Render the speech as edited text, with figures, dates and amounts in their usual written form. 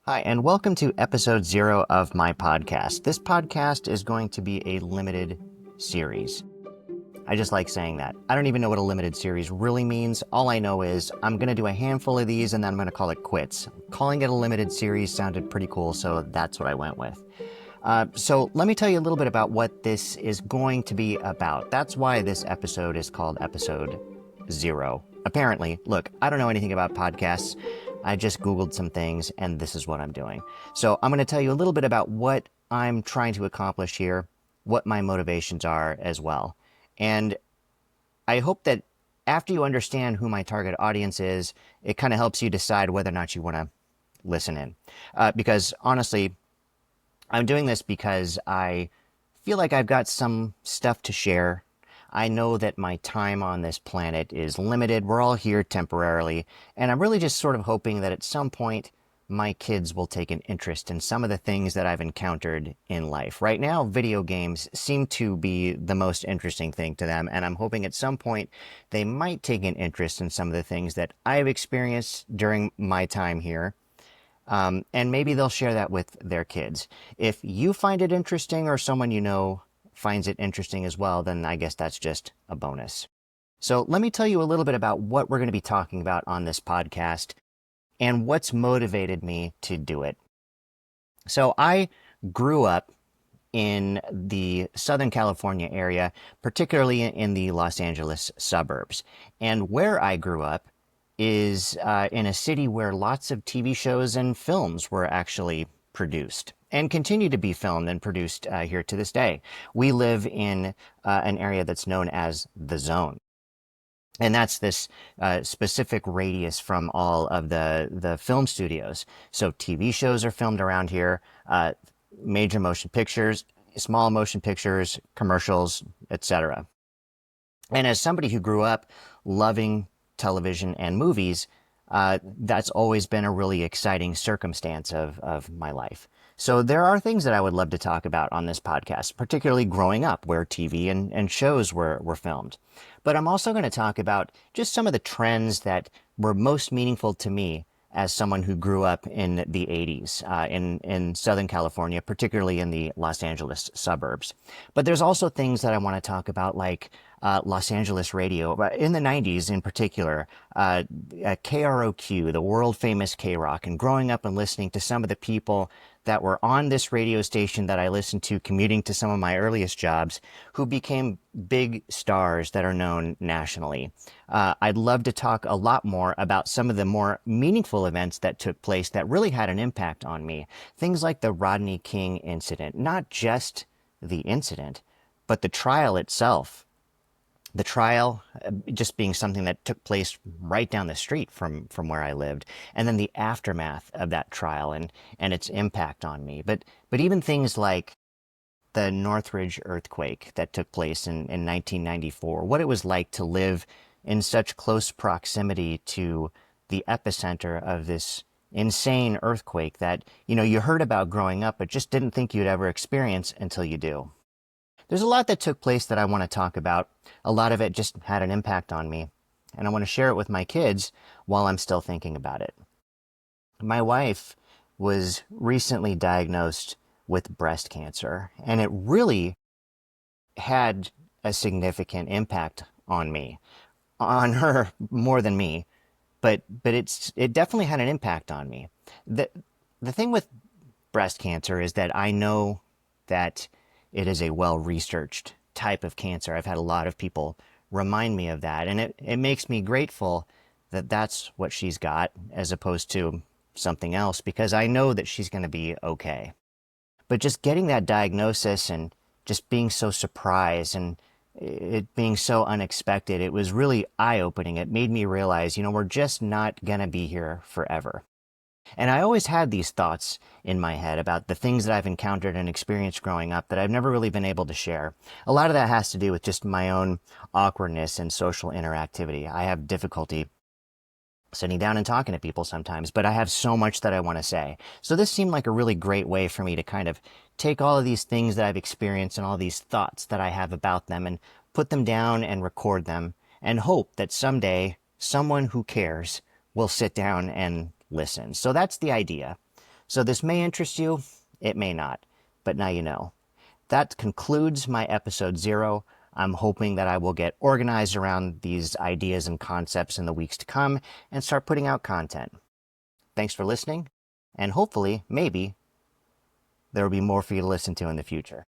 Hi, and welcome to episode 0 of my podcast. This podcast is going to be a limited series. I just like saying that. I don't even know what a limited series really means. All I know is I'm going to do a handful of these and then I'm going to call it quits. Calling it a limited series sounded pretty cool, so that's what I went with. So let me tell you a little bit about what this is going to be about. That's why this episode is called episode 0. Apparently, look, I don't know anything about podcasts. I just Googled some things and this is what I'm doing. So I'm going to tell you a little bit about what I'm trying to accomplish here, what my motivations are as well. And I hope that after you understand who my target audience is, it kind of helps you decide whether or not you want to listen in. Because honestly, I'm doing this because I feel like I've got some stuff to share. I know that my time on this planet is limited. We're all here temporarily. And I'm really just sort of hoping that at some point my kids will take an interest in some of the things that I've encountered in life. Right now, video games seem to be the most interesting thing to them. And I'm hoping at some point they might take an interest in some of the things that I've experienced during my time here. And maybe they'll share that with their kids. If you find it interesting or someone you know finds it interesting as well, then I guess that's just a bonus. So let me tell you a little bit about what we're going to be talking about on this podcast and what's motivated me to do it. So I grew up in the Southern California area, particularly in the Los Angeles suburbs. And where I grew up is in a city where lots of TV shows and films were actually produced and continue to be filmed and produced here to this day. We live in an area that's known as the Zone. And that's this specific radius from all of the film studios. So TV shows are filmed around here, major motion pictures, small motion pictures, commercials, etc. And as somebody who grew up loving television and movies, that's always been a really exciting circumstance of my life. So there are things that I would love to talk about on this podcast, particularly growing up where TV and shows were filmed. But I'm also going to talk about just some of the trends that were most meaningful to me as someone who grew up in the 80s in Southern California, particularly in the Los Angeles suburbs. But there's also things that I want to talk about, like Los Angeles radio, in the 90s in particular, KROQ, the world famous KROQ, and growing up and listening to some of the people that were on this radio station that I listened to commuting to some of my earliest jobs, who became big stars that are known nationally. I'd love to talk a lot more about some of the more meaningful events that took place that really had an impact on me. Things like the Rodney King incident, not just the incident, but the trial itself. The trial just being something that took place right down the street from where I lived, and then the aftermath of that trial and its impact on me. But even things like the Northridge earthquake that took place in 1994, what it was like to live in such close proximity to the epicenter of this insane earthquake that, you heard about growing up, but just didn't think you'd ever experience until you do. There's a lot that took place that I want to talk about. A lot of it just had an impact on me, and I want to share it with my kids while I'm still thinking about it. My wife was recently diagnosed with breast cancer, and it really had a significant impact on me, on her more than me, but it definitely had an impact on me. The thing with breast cancer is that I know that it is a well-researched type of cancer. I've had a lot of people remind me of that, and it makes me grateful that that's what she's got as opposed to something else, because I know that she's going to be okay. But just getting that diagnosis and just being so surprised and it being so unexpected, it was really eye-opening. It made me realize, we're just not going to be here forever. And I always had these thoughts in my head about the things that I've encountered and experienced growing up that I've never really been able to share. A lot of that has to do with just my own awkwardness and social interactivity. I have difficulty sitting down and talking to people sometimes, but I have so much that I want to say. So this seemed like a really great way for me to kind of take all of these things that I've experienced and all these thoughts that I have about them and put them down and record them and hope that someday someone who cares will sit down and listen. So that's the idea. So this may interest you, it may not, but now you know. That concludes my episode 0. I'm hoping that I will get organized around these ideas and concepts in the weeks to come and start putting out content. Thanks for listening, and hopefully, maybe, there will be more for you to listen to in the future.